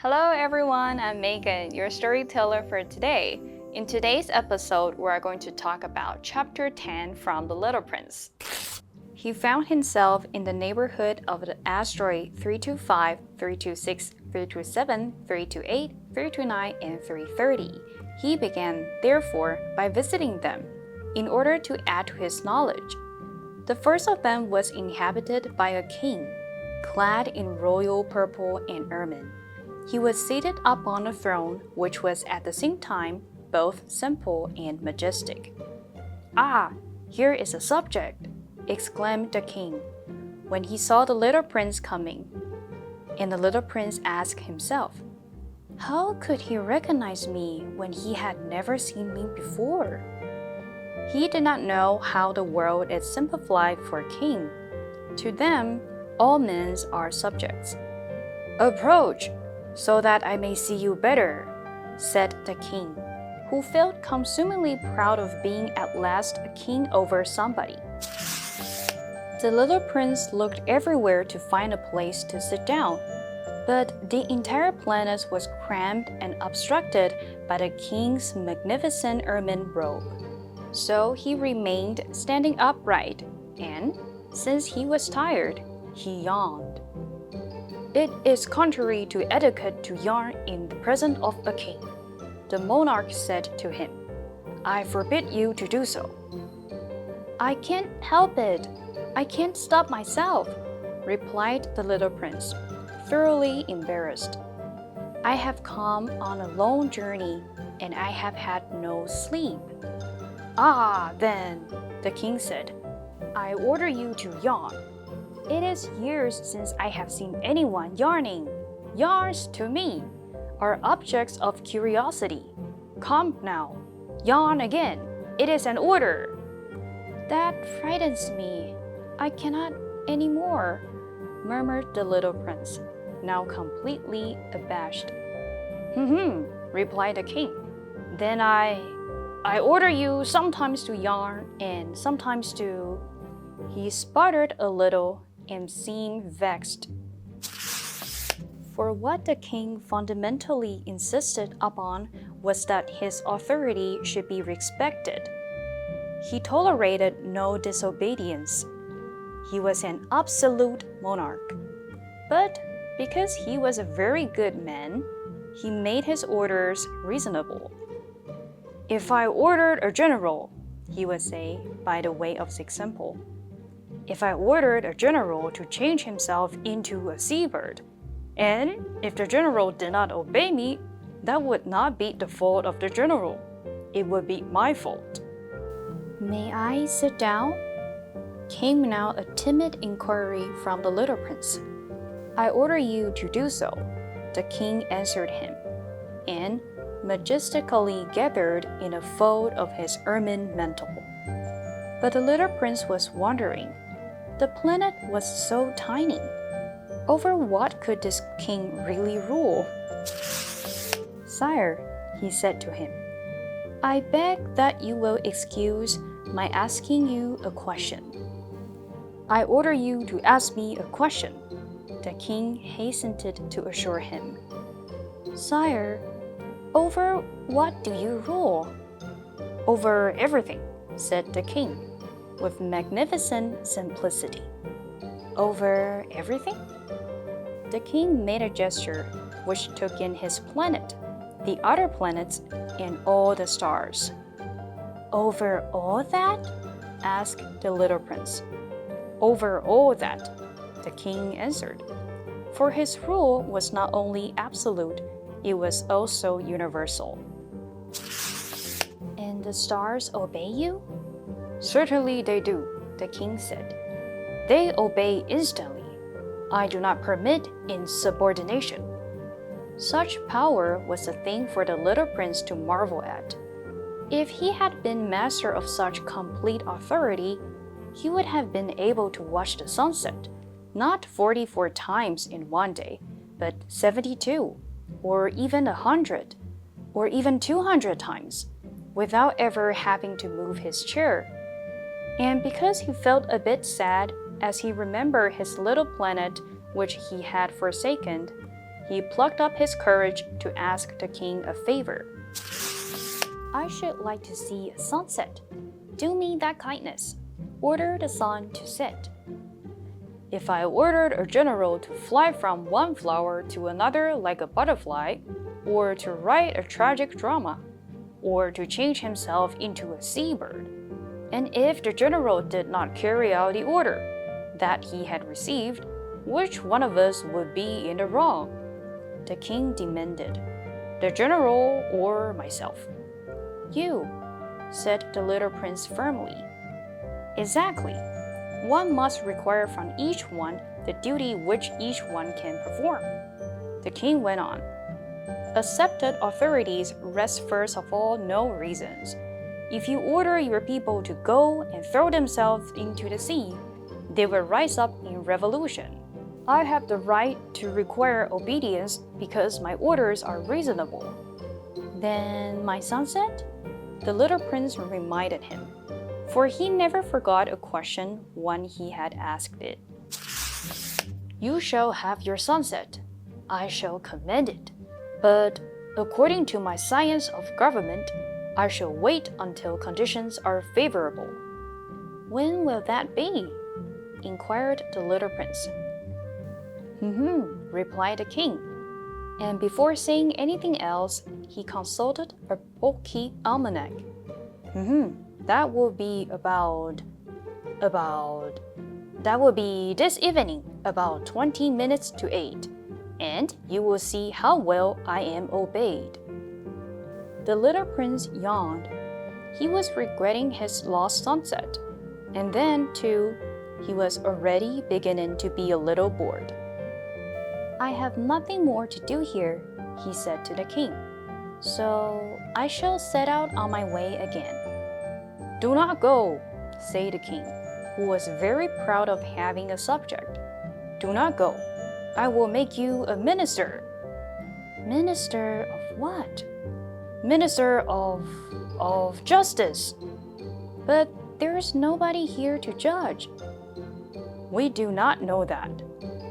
Hello everyone, I'm Megan, your storyteller for today. In today's episode, we are going to talk about Chapter 10 from The Little Prince. He found himself in the neighborhood of the asteroid 325, 326, 327, 328, 329, and 330. He began, therefore, by visiting them, in order to add to his knowledge. The first of them was inhabited by a king, clad in royal purple and ermine. He was seated upon a throne which was at the same time both simple and majestic. "Ah, here is a subject," exclaimed the king, when he saw the little prince coming. And the little prince asked himself, how could he recognize me when he had never seen me before? He did not know how the world is simplified for a king. To them, all men are subjects. "Approach, so that I may see you better," said the king, who felt consumingly proud of being at last a king over somebody. The little prince looked everywhere to find a place to sit down, but the entire planet was crammed and obstructed by the king's magnificent ermine robe. So he remained standing upright, and, since he was tired, he yawned. "It is contrary to etiquette to yawn in the presence of a king," the monarch said to him. "I forbid you to do so." "I can't help it. I can't stop myself," replied the little prince, thoroughly embarrassed. "I have come on a long journey, and I have had no sleep." "Ah, then," the king said, "I order you to yawn. It is years since I have seen anyone yawning. Yarns, to me, are objects of curiosity. Come now, yawn again. It is an order." "That frightens me. I cannot any more," murmured the little prince, now completely abashed. Replied the king. "Then I order you sometimes to yawn and sometimes to..." He sputtered a little and seemed vexed. For what the king fundamentally insisted upon was that his authority should be respected. He tolerated no disobedience. He was an absolute monarch. But because he was a very good man, he made his orders reasonable. "If I ordered a general," he would say, by the way of example, "if I ordered a general to change himself into a seabird, and if the general did not obey me, that would not be the fault of the general. It would be my fault." "May I sit down?" came now a timid inquiry from the little prince. "I order you to do so," the king answered him, and majestically gathered in a fold of his ermine mantle. But the little prince was wondering. The planet was so tiny. Over what could this king really rule? "Sire," he said to him, "I beg that you will excuse my asking you a question." "I order you to ask me a question," the king hastened to assure him. "Sire, over what do you rule?" "Over everything," said the king, with magnificent simplicity. "Over everything?" The king made a gesture which took in his planet, the other planets, and all the stars. "Over all that?" asked the little prince. "Over all that," the king answered. For his rule was not only absolute, it was also universal. "And the stars obey you?" "Certainly they do," the king said. "They obey instantly. I do not permit insubordination." Such power was a thing for the little prince to marvel at. If he had been master of such complete authority, he would have been able to watch the sunset, not 44 times in one day, but 72, or even 100, or even 200 times, without ever having to move his chair. And because he felt a bit sad as he remembered his little planet which he had forsaken, he plucked up his courage to ask the king a favor. I should like to see a sunset. Do me that kindness. Order the sun to set. If I ordered a general to fly from one flower to another like a butterfly, or to write a tragic drama, or to change himself into a seabird, and if the general did not carry out the order that he had received, which one of us would be in the wrong? The king demanded. The general or myself? You, said the little prince firmly. Exactly. One must require from each one the duty which each one can perform. The king went on. Accepted authorities rest first of all no reasons. If you order your people to go and throw themselves into the sea, they will rise up in revolution. I have the right to require obedience because my orders are reasonable. Then my sunset? The little prince reminded him, for he never forgot a question when he had asked it. You shall have your sunset. I shall command it. But according to my science of government, I shall wait until conditions are favorable. When will that be? Inquired the little prince. Replied the king. And before saying anything else, he consulted a bulky almanac. That will be that will be this evening, about 20 minutes to 8. And you will see how well I am obeyed. The little prince yawned. He was regretting his lost sunset. And then, too, he was already beginning to be a little bored. I have nothing more to do here, he said to the king. So I shall set out on my way again. Do not go, said the king, who was very proud of having a subject. Do not go. I will make you a minister. Minister of what? Minister of justice. But there is nobody here to judge. We do not know that,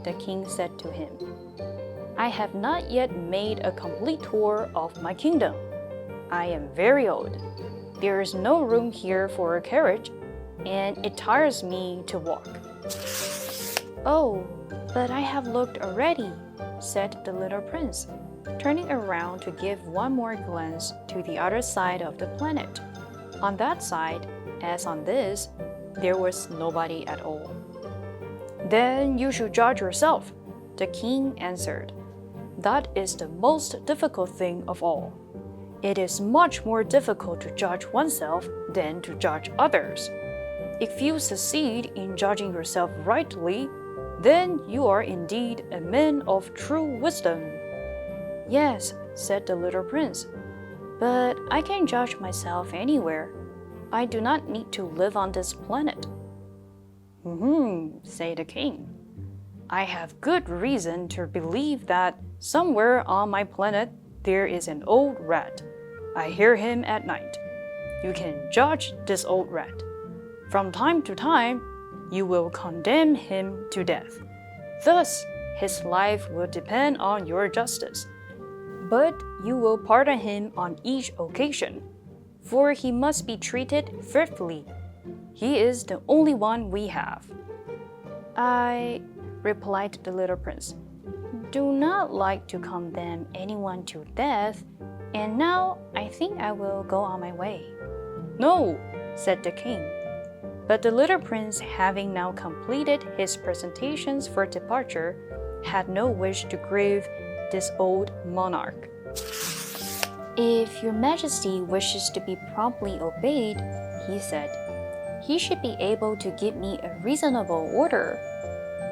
the king said to him. I have not yet made a complete tour of my kingdom. I am very old. There is no room here for a carriage, and it tires me to walk. Oh, but I have looked already, said the little prince, turning around to give one more glance to the other side of the planet. On that side, as on this, there was nobody at all. Then you should judge yourself, the king answered. That is the most difficult thing of all. It is much more difficult to judge oneself than to judge others. If you succeed in judging yourself rightly, then you are indeed a man of true wisdom. Yes, said the little prince, but I can judge myself anywhere. I do not need to live on this planet. Said the king. I have good reason to believe that somewhere on my planet there is an old rat. I hear him at night. You can judge this old rat. From time to time, you will condemn him to death. Thus, his life will depend on your justice. But you will pardon him on each occasion, for he must be treated faithfully. He is the only one we have. I, replied the little prince, do not like to condemn anyone to death, and now I think I will go on my way. No, said the king. But the little prince, having now completed his presentations for departure, had no wish to grieve this old monarch. If your majesty wishes to be promptly obeyed, he said, he should be able to give me a reasonable order.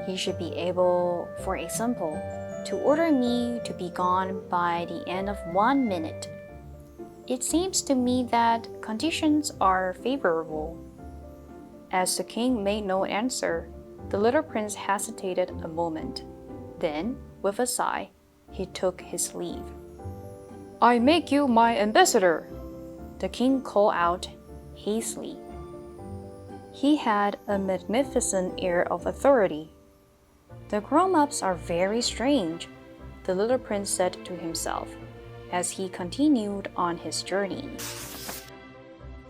He should be able, for example, to order me to be gone by the end of 1 minute. It seems to me that conditions are favorable. As the king made no answer, the little prince hesitated a moment. Then, with a sigh, he took his leave. I make you my ambassador, the king called out hastily. He had a magnificent air of authority. The grown-ups are very strange. the little prince said to himself as he continued on his journey.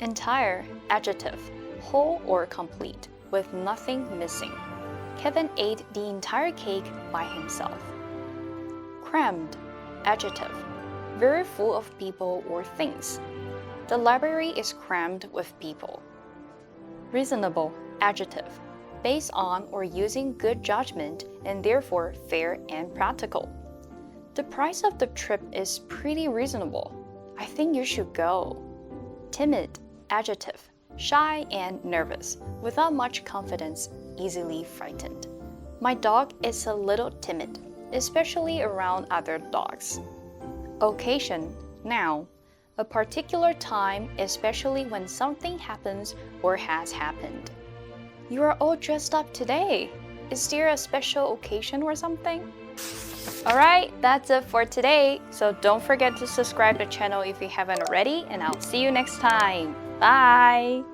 Entire, adjective, whole or complete, with nothing missing. Kevin ate the entire cake by himself. Crammed, adjective, very full of people or things. The library is crammed with people. Reasonable, adjective, based on or using good judgment and therefore fair and practical. The price of the trip is pretty reasonable. I think you should go. Timid, adjective, shy and nervous, without much confidence, easily frightened. My dog is a little timid, especially around other dogs. Occasion, noun, a particular time, especially when something happens or has happened. You are all dressed up today. Is there a special occasion or something? Alright, that's it for today. So don't forget to subscribe to the channel if you haven't already, and I'll see you next time. Bye!